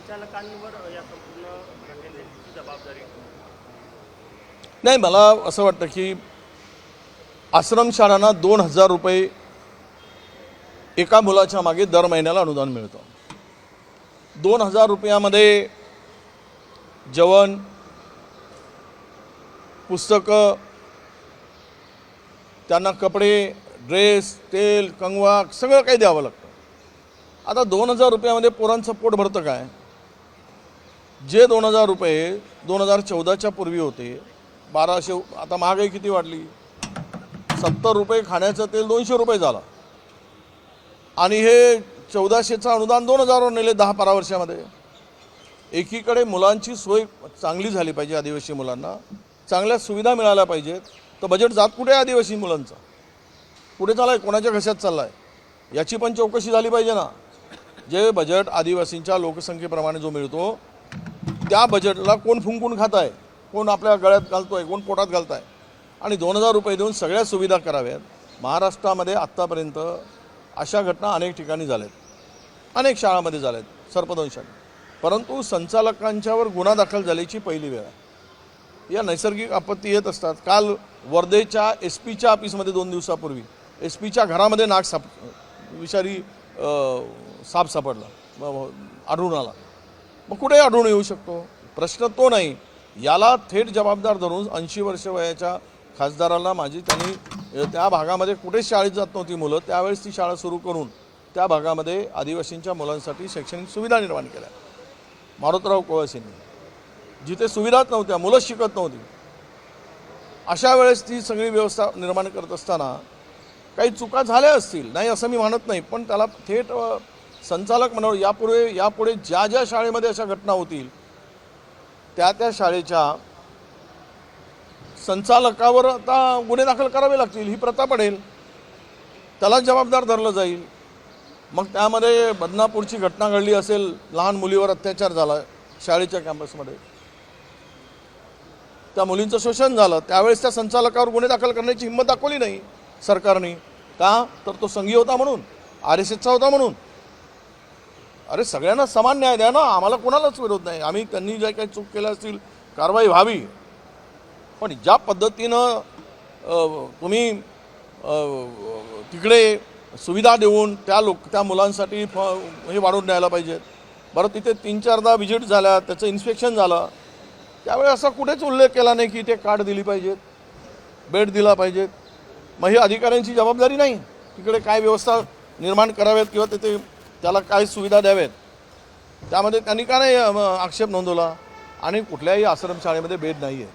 संचालकांवर या संपूर्ण घटनेची जबाबदारी? नाही, मला असं वाटतं की आश्रमशाळांना 2000 रुपये एका मुलाच्या मागे दर महिन्याला अनुदान मिळतं. 2000 रुपयामध्ये जेवण, पुस्तकं, त्यांना कपडे, ड्रेस, तेल, कंगवा सगळं काही द्यावं लागतं. आता 2000 रुपयामध्ये पोरांचं पोट भरतं काय? जे 2000 रुपये 2014च्या पूर्वी होते 1200, आता महागाई किती वाढली, 70 रुपये खाण्याचं तेल 200 रुपये झाला आणि हे 1400चं अनुदान 2000वर नेले 10-12 वर्षामध्ये. एकीकडे मुलांची सोय चांगली झाली पाहिजे, आदिवासी मुलांना चांगल्या सुविधा मिळाल्या पाहिजेत, तर बजेट जात कुठे आहे आदिवासी मुलांचा? कुठे चालला आहे, कोणाच्या घशात चालला आहे, याची पण चौकशी झाली पाहिजे ना. जे बजेट आदिवासींच्या लोकसंख्येप्रमाणे जो मिळतो त्या बजेटला कोण फुंकून खात आहे, कोण आपल्या गळ्यात घालतो आहे, कोण पोटात घालत आहे, आणि 2000 रुपये देऊन सगळ्या सुविधा कराव्यात. महाराष्ट्रामध्ये आत्तापर्यंत अशा घटना अनेक ठिकाणी झाल्यात, अनेक शाळांमध्ये झाल्यात, सर्पदंशाने. परंतु संचालकांच्यावर गुन्हा दाखल झाल्याची पहिली वेळ आहे. या नैसर्गिक आपत्ती येत असतात. काल वर्धेच्या SP च्या ऑफिसमध्ये 2 दिवसापूर्वी SP च्या घरामध्ये विषारी साप सापडला, आढळून आला. मग कुठे आढळून येऊ शकतो? प्रश्न तो नाही. याला थेट जबाबदार धरून 80 वर्ष वयाच्या खासदाराला त्यांनी त्या भागामध्ये कुठे शाळेत जात नव्हती मुलं, त्यावेळेस ती शाळा सुरू करून त्या भागामध्ये आदिवासींच्या मुलांसाठी शैक्षणिक सुविधा निर्माण केल्या. मारुतराव कोळसेंनी, जिथे सुविधाच नव्हत्या, मुलं शिकत नव्हती, अशा वेळेस ती सगळी व्यवस्था निर्माण करत असताना काही चुका झाल्या असतील, नाही असं मी म्हणत नाही, पण त्याला थेट संचालक म्हणावं. यापुढे ज्या शाळेमध्ये अशा घटना होतील त्या शाळेच्या संचालकावर आता गुन्हे दाखल करावे लागतील, ही प्रथा पडेल, त्याला जबाबदार धरलं जाईल. मग त्यामध्ये बदनापूरची घटना घडली असेल, लहान मुलीवर अत्याचार झाला शाळेच्या कॅम्पसमध्ये, त्या मुलींचं शोषण झालं, त्यावेळेस त्या संचालकावर गुन्हे दाखल करण्याची हिंमत दाखवली नाही सरकारने. का? तर तो संघी होता म्हणून, RSSचा होता म्हणून. अरे सगळ्यांना समान न्याय द्या ना, आम्हाला कोणालाच विरोध नाही. आम्ही त्यांनी जे काही चूक केल्या असतील कारवाई व्हावी, पण ज्या पद्धतीनं तुम्ही तिकडे सुविधा देऊन त्या मुलांसाठी हे वाढवून न्यायला पाहिजेत. बरं, तिथे 3-4दा व्हिजिट झाल्या, त्याचं इन्स्पेक्शन झालं, त्यावेळी असा कुठेच उल्लेख केला नाही की ते कार्ड दिली पाहिजेत, बेड दिला पाहिजेत. मग ही अधिकाऱ्यांची जबाबदारी नाही तिकडे काय व्यवस्था निर्माण कराव्यात किंवा तिथे त्याला काय सुविधा द्याव्यात, त्यामध्ये त्यांनी का नाही आक्षेप नोंदवला? आणि कुठल्याही आश्रमशाळेमध्ये बेड नाही आहे.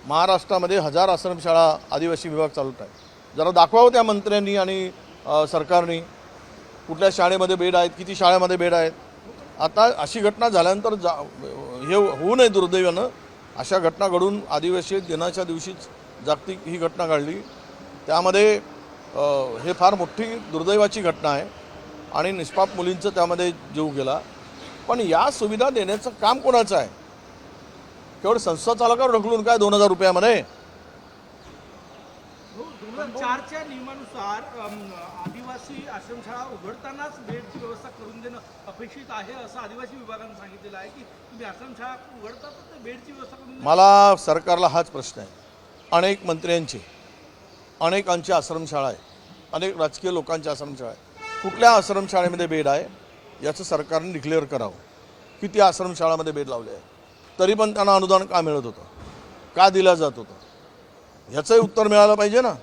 महाराष्ट्रामध्ये 1000 आश्रमशाळा आदिवासी विभाग चालवत आहे. जरा दाखवावं त्या मंत्र्यांनी आणि सरकारने कुठल्या शाळेमध्ये बेड आहेत, किती शाळेमध्ये बेड आहेत. आता अशी घटना झाल्यानंतर हे होऊ नये दुर्दैवानं. अशा घटना घडून आदिवासी दिनाच्या दिवशीच जागतिक ही घटना घडली, त्यामध्ये हे फार मोठी दुर्दैवाची घटना आहे आणि निष्पाप मुलींचं त्यामध्ये जीव गेला. पण या सुविधा देण्याचं काम कोणाचं आहे? केवळ संस्था चालकावर ढकलून काय 2000 रुपयामध्ये? 2004च्या नियमानुसार आदिवासी आश्रमशाळा उघडतानाच बेडची व्यवस्था करून देणं अपेक्षित आहे, असं आदिवासी विभागानं सांगितलेलं आहे की तुम्ही आश्रमशाळा उघडता तर बेडची व्यवस्था करून. मला सरकारला हाच प्रश्न आहे. अनेक मंत्र्यांचे, अनेकांची आश्रमशाळा आहे, अनेक राजकीय लोकांची आश्रमशाळा आहे. कुठल्या आश्रमशाळेमध्ये बेड आहे याचं सरकारने डिक्लेअर करावं. किती आश्रमशाळामध्ये बेड लावले आहे, तरी पण त्यांना अनुदान का मिळत होतं, का दिलं जात होतं, ह्याचंही उत्तर मिळालं पाहिजे ना.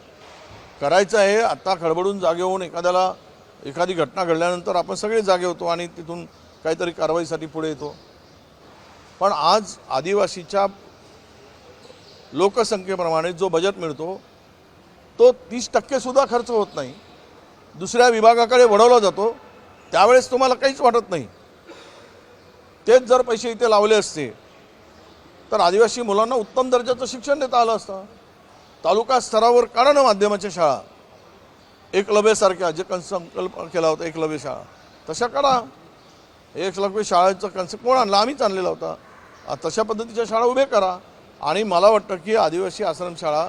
करायचं आहे आत्ता खडबडून जागे होऊन एखादी घटना घडल्यानंतर आपण सगळे जागे होतो आणि तिथून काहीतरी कारवाईसाठी पुढे येतो. पण आज आदिवासीच्या लोकसंख्येप्रमाणे जो बजेट मिळतो तो 30% खर्च होत नाही, दुसऱ्या विभागाकडे वळवला जातो. त्यावेळेस तुम्हाला काहीच वाटत नाही. तेच जर पैसे इथे लावले असते तर आदिवासी मुलांना उत्तम दर्जाचं शिक्षण देता आलं असतं. तालुका स्तरावर काढा ना माध्यमाच्या शाळा, एकलव्यसारख्या जे संकल्प केला होता एकलव्य शाळा तशा काढा. एकलव्य शाळेचा कन्सेप्ट कोण आणला? आम्हीच आणलेला होता. तशा पद्धतीच्या शाळा उभे करा. आणि मला वाटतं की आदिवासी आश्रमशाळा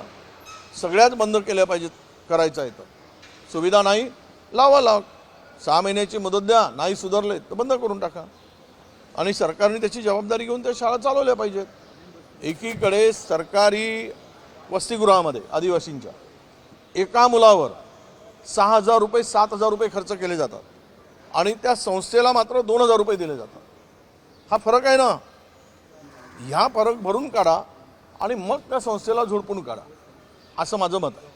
सगळ्याच बंद केल्या पाहिजेत. करायचं आहे तर सुविधा नाही लावा, 6 महिन्याची मुदत द्या, नाही सुधारले तर बंद करून टाका. आणि सरकारने त्याची जबाबदारी घेऊन त्या शाळा चालवल्या पाहिजेत. एकीकडे सरकारी वसतिगृहामध्ये आदिवासींच्या एका मुलावर 6,000 रुपये 7,000 रुपये खर्च केले जातात आणि त्या संस्थेला मात्र 2,000 रुपये दिले जातात. हा फरक आहे ना. ह्या फरक भरून काढा आणि मग त्या संस्थेला झोडपून काढा, असं माझं मत आहे.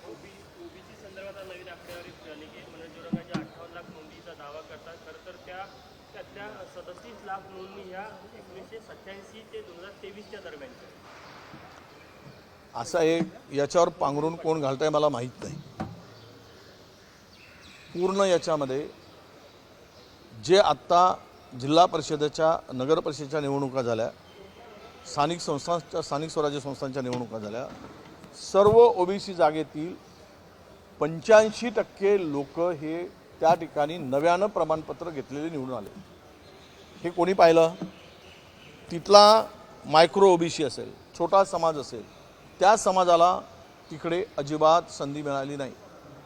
ओबीसी संदर्भात नवीन आकडेवारी मिळाली की मनोरंजनाच्या 58 लाख नोंदीचा दावा करतात. खरं तर त्यातल्या 37 लाख नोंदणी ह्या 1987 ते 2023च्या दरम्यानच्या. असा एक याच्यावर पांघरून कोण घालताय मला माहीत नाही. पूर्ण याच्यामध्ये जे आत्ता जिल्हा परिषदेच्या नगर परिषदेच्या निवडणुका झाल्या, स्थानिक स्वराज्य संस्थांच्या निवडणुका झाल्या, सर्व ओबीसी जागेतील 85% लोक हे त्या ठिकाणी नव्यानं प्रमाणपत्र घेतलेले निवडून आले. हे कोणी पाहिलं? तिथला मायक्रो ओबीसी असेल, छोटा समाज असेल, त्या समाजाला तिकडे अजिबात संधी मिळाली नाही.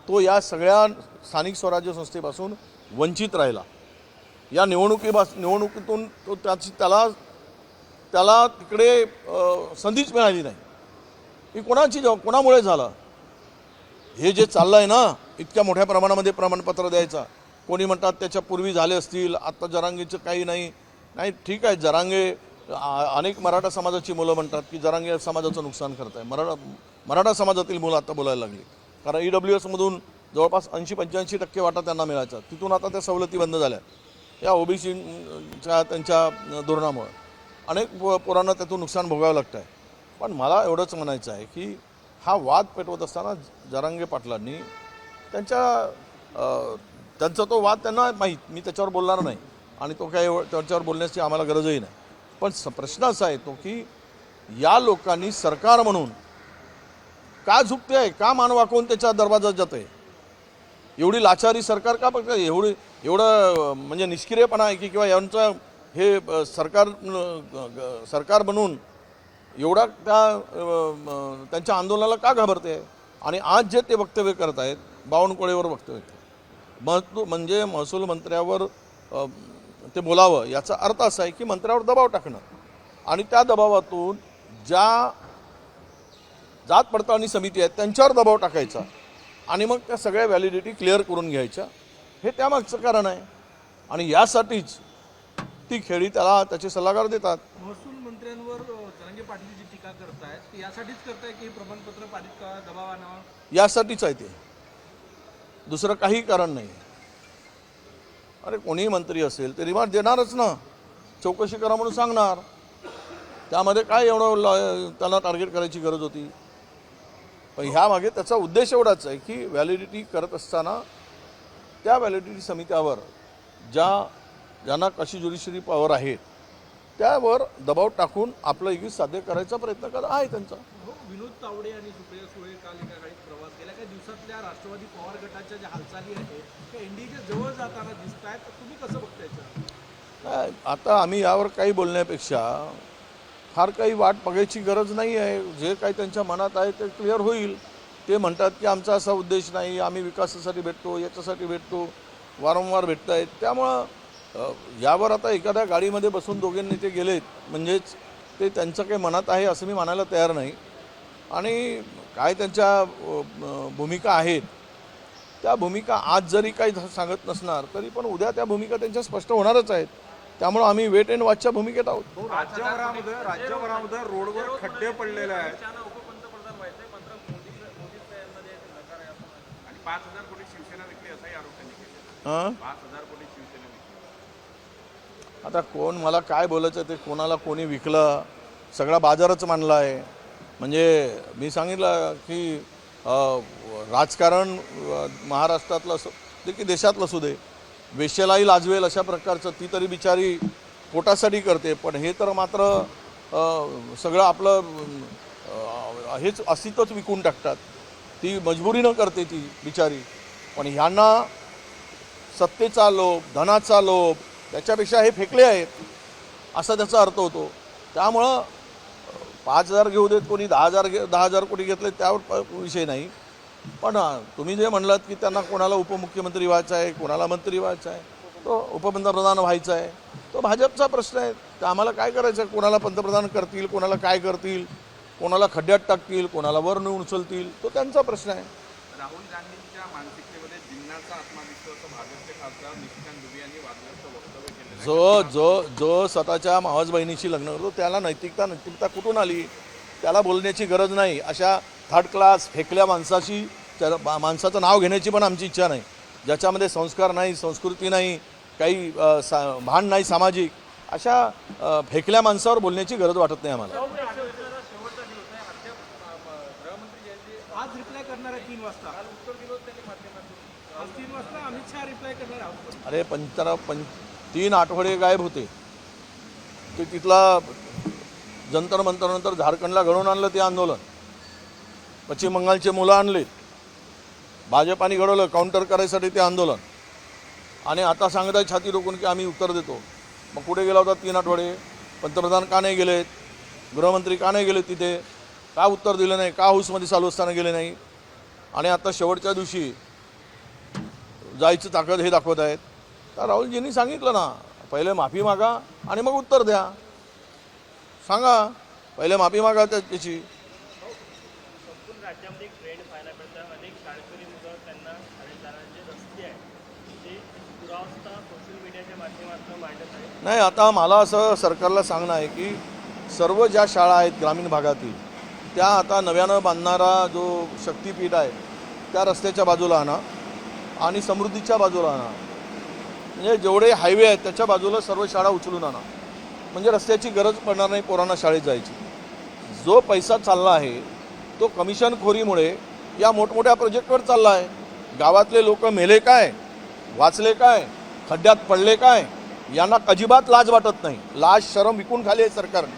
तो या सगळ्या स्थानिक स्वराज्य संस्थेपासून वंचित राहिला. या निवडणुकीतून तो त्याला तिकडे संधीच मिळाली नाही. ही कोणामुळे झालं? हे जे चाललं आहे ना, इतक्या मोठ्या प्रमाणामध्ये प्रमाणपत्र द्यायचा. कोणी म्हणतात त्याच्यापूर्वी झाले असतील, आत्ता जरांगेचं काही नाही. ठीक आहे, जरांगे अनेक मराठा समाजाची मुलं म्हणतात की जरांगे समाजाचं नुकसान करत आहे. मराठा समाजातील मुलं आता बोलायला लागली, कारण EWSमधून जवळपास 80-85% वाटा त्यांना मिळायचा. तिथून आता त्या सवलती बंद झाल्या या ओबीसीच्या त्यांच्या धोरणामुळे. अनेक पोरांना त्यातून नुकसान भोगावं लागतं आहे. पण मला एवढंच म्हणायचं आहे की हा वाद पेटवत असताना जरांगे पाटलांनी त्यांचा तो वाद त्यांना माहीत, मी त्याच्यावर बोलणार नाही आणि तो काही त्याच्यावर बोलण्याची आम्हाला गरजही नाही. पण प्रश्न असा येतो की या लोकांनी सरकार म्हणून का झुकते आहे, का मान वाकवून त्याच्या दरवाजात जात आहे? एवढी लाचारी सरकार का बघतं? एवढं म्हणजे निष्क्रियपणा आहे की किंवा यांचं हे सरकार बनून एवढा त्यांच्या आंदोलनाला का घाबरते? आणि आज जे ते वक्तव्य करत आहेत, बावनकुळेवर वक्तव्य म्हणजे महसूल मंत्र्यावर ते बोलावं, याचा अर्थ असा आहे की मंत्र्यावर दबाव टाकणं आणि त्या दबावातून ज्या जात पडताळणी समिती आहेत त्यांच्यावर दबाव टाकायचा आणि मग त्या सगळ्या व्हॅलिडिटी क्लिअर करून घ्यायच्या. हे त्यामागचं कारण आहे आणि यासाठीच ती खेळी त्याला त्याचे सल्लागार देतात. महसूल मंत्र्यांवर जरांगे पाटील जी टीका करतायत ती यासाठीच करताय की हे प्रमाणपत्र पारित करा, दबाव आणावा, यासाठीच आहे ते, दुसरं काही कारण नाही. अरे कोणीही मंत्री असेल ते रिमार्क देणारच ना, चौकशी करा म्हणून सांगणार. त्यामध्ये काय एवढं त्याला टार्गेट करायची गरज होती? पण ह्यामागे त्याचा उद्देश एवढाच आहे की व्हॅलिडिटी करत असताना त्या व्हॅलिडिटी समित्यावर ज्यांना कशी ज्युडिशरी पॉवर आहे त्यावर दबाव टाकून आपलं इगीत साध्य करायचा प्रयत्न आहे त्यांचा. विनोद तावडे आणि सुप्रिया सुळे काल एका गाडीत प्रवास केला. काही दिवसातल्या राष्ट्रवादी पवार गटाच्या ज्या हालचाली आहेत त्या एनडीएच्या जवळ जाताना दिसत आहेत, तुम्ही कसं बघताय? आता आम्ही यावर काही बोलण्यापेक्षा फार काही वाट बघायची गरज नाही आहे. जे काही त्यांच्या मनात आहे ते क्लिअर होईल. ते म्हणतात की आमचा असा उद्देश नाही, आम्ही विकासासाठी भेटतो, याच्यासाठी भेटतो, वारंवार भेटत आहेत. त्यामुळं यावर आता एखाद्या गाडीमध्ये बसून दोघांनी ते गेलेत म्हणजेच ते त्यांचं काही मनात आहे असं मी मानायला तयार नाही. आणि काय त्यांच्या भूमिका आहेत त्या भूमिका आज जरी काही सांगत नसणार तरी पण उद्या त्या भूमिका त्यांच्या स्पष्ट होणारच आहेत. त्यामुळे आम्ही वेट अँड वॉचच्या भूमिकेत आहोत. राज्यभरामध्ये रोडवर खड्डे पडलेले आहेत उपपंतप्रधान व्हायचंय, मात्र मोदींचा यामध्ये नकार आहे असं. आणि 5,000 कोटी शिवसेना विकली असाही आरोप त्यांनी केला. 5,000 कोटी शिवसेना विकली. आता कोण मला काय बोलायचं ते कोणाला कोणी विकलं, सगळा बाजारच मांडला आहे. म्हणजे मी सांगितलं की राजकारण महाराष्ट्रातलं असो दे की देशातलं असू दे, वेश्यालाही लाजवेल अशा प्रकारचं ती तरी बिचारी पोटासाठी करते. पण हे तर मात्र सगळं आपलं हेच अस्तित्वच विकून टाकतात. ती मजबुरीनं करते ती बिचारी. पण ह्यांना सत्तेचा लोभ, धनाचा लोभ, त्याच्यापेक्षा हे फेकले आहेत असा त्याचा अर्थ होतो. त्यामुळं 5,000 घेऊ देत, कोणी 10,000 कोटी घेतले त्यावर विषय नाही. पण तुम्ही जे म्हणलात की त्यांना कोणाला उपमुख्यमंत्री व्हायचं आहे, कोणाला मंत्री व्हायचं आहे, तो उपपंतप्रधान व्हायचा आहे, तो भाजपचा प्रश्न आहे. तर आम्हाला काय करायचं आहे? कोणाला पंतप्रधान करतील, कोणाला काय करतील, कोणाला खड्ड्यात टाकतील, कोणाला वर नेऊन उचलतील, तो त्यांचा प्रश्न आहे. राहुल गांधींच्या मानसिकतेमध्ये जिन्नाचा आत्मा दिसतो असं भाजपचे खासदार निशिकांत दुबे यांनी वादग्रस्त वक्तव्य केलेलं आहे. जो स्वतःच्या मावस बहिणीशी लग्न करतो त्याला नैतिकता कुठून आली? त्याला बोलण्याची गरज नाही. अशा थर्ड क्लास फेकल्या माणसाचं नाव घेण्याची पण आमची इच्छा नाही, ज्याच्यामध्ये संस्कार नाही, संस्कृती नाही, काही भान नाही सामाजिक. अशा फेकल्या माणसावर बोलण्याची गरज वाटत नाही आम्हाला. आज रिप्लाय करणार आहे 3 वाजता. आज 3 वाजता अमित शहा रिप्लाय करणार आहोत. अरे 3 आठवडे गायब होते. ते तिथला जंतर मंतरनंतर झारखंडला घडवून आणलं ते आंदोलन. पश्चिम बंगालचे मुलं आणले, भाजपाने घडवलं काउंटर करायसाठी ते आंदोलन. आणि आता सांगत आहे छाती रोखून की आम्ही उत्तर देतो. मग कुठे गेला होता 3 आठवडे? पंतप्रधान का नाही गेलेत? गृहमंत्री का नाही गेलेत? तिथे का उत्तर दिलं नाही? का हाऊसमध्ये चालू असताना गेले नाही? आणि आता शेवटच्या दिवशी जायचं ताकद हे दाखवत आहेत. तर राहुलजींनी सांगितलं ना, पहिले माफी मागा आणि मग उत्तर द्या. सांगा, पहिले माफी मागा त्याची. संपूर्ण राज्यामध्ये एक ट्रेंड पाहायला मिळतं. अनेक शाळकरी मुलं त्यांना शाळेत जाणारे जे रस्ते आहेत ते दुरावस्था सोशल मीडियाच्या माध्यमातून मांडत आहेत. नाही, आता मला असं सरकारला सांगणं आहे की सर्व ज्या शाळा आहेत ग्रामीण भागातील, त्या आता नव्यानं बांधणारा जो शक्तिपीठ आहे त्या रस्त्याच्या बाजूला आणा आणि समृद्धीच्या बाजूला आणा. म्हणजे जेवढे हायवे आहेत त्याच्या बाजूला सर्व शाळा उचलून आणा, म्हणजे रस्त्याची गरज पडणार नाही पोरांना शाळेत जायची. जो पैसा चालला आहे तो कमिशनखोरीमुळे या मोठमोठ्या प्रोजेक्टवर चालला आहे. गावातले लोक मेले काय, वाचले काय, खड्ड्यात पडले काय, यांना अजिबात लाज वाटत नाही. लाज शरम विकून खाली आहे सरकारने.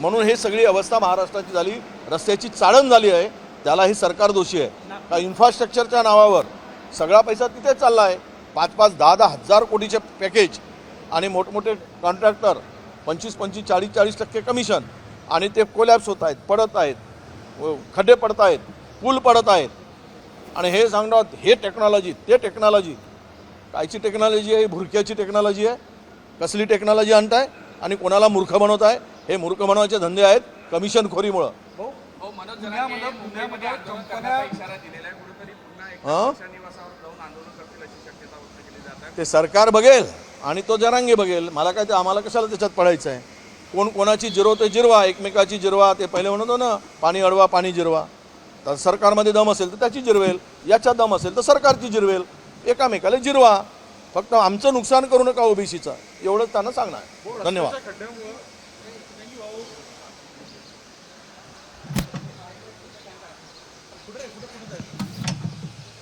म्हणून हे सगळी अवस्था महाराष्ट्राची झाली. रस्त्याची चाळण झाली आहे, त्याला हे सरकार दोषी आहे. का इन्फ्रास्ट्रक्चरच्या नावावर सगळा पैसा तिथे चालला आहे. 5-5, 10-10 हजार कोटीचे पॅकेज आणि मोठमोठे कॉन्ट्रॅक्टर 25-25, 40-40% कमिशन. आणि ते कोलॅप्स होत आहेत, पडत आहेत, खड्डे पडत आहेत, पूल पडत आहेत. आणि हे सांगतात हे टेक्नॉलॉजी, ते टेक्नॉलॉजी. कायची टेक्नॉलॉजी आहे? भुरक्याची टेक्नॉलॉजी आहे. कसली टेक्नॉलॉजी आणताय आणि कोणाला मूर्ख बनवताय? हे मूर्ख बनवायचे धंदे आहेत कमिशनखोरीमुळं. मनोज जरांगे मुंबईमध्ये आंदोलन करण्याचा इशारा दिलेला आहे. कुठेतरी पुन्हा एकदा निवासावर जाऊन आंदोलन करतील अशी शक्यता व्यक्त केली जात आहे. ते सरकार बघेल आणि तो जरांगे बघेल. मला काय ते आम्हाला कशाला त्याच्यात पडायचं आहे? कोण कोणाची जिरवते जिरवा, एकमेकाची जिरवा. ते पहिले म्हणतो ना पाणी अडवा पाणी जिरवा. तर सरकारमध्ये दम असेल तर त्याची जिरवेल, याच्यात दम असेल तर सरकारची जिरवेल. एकामेकाला जिरवा, फक्त आमचं नुकसान करू नका ओबीसीचं, एवढंच त्यांना सांगणार आहे. धन्यवाद. कुठे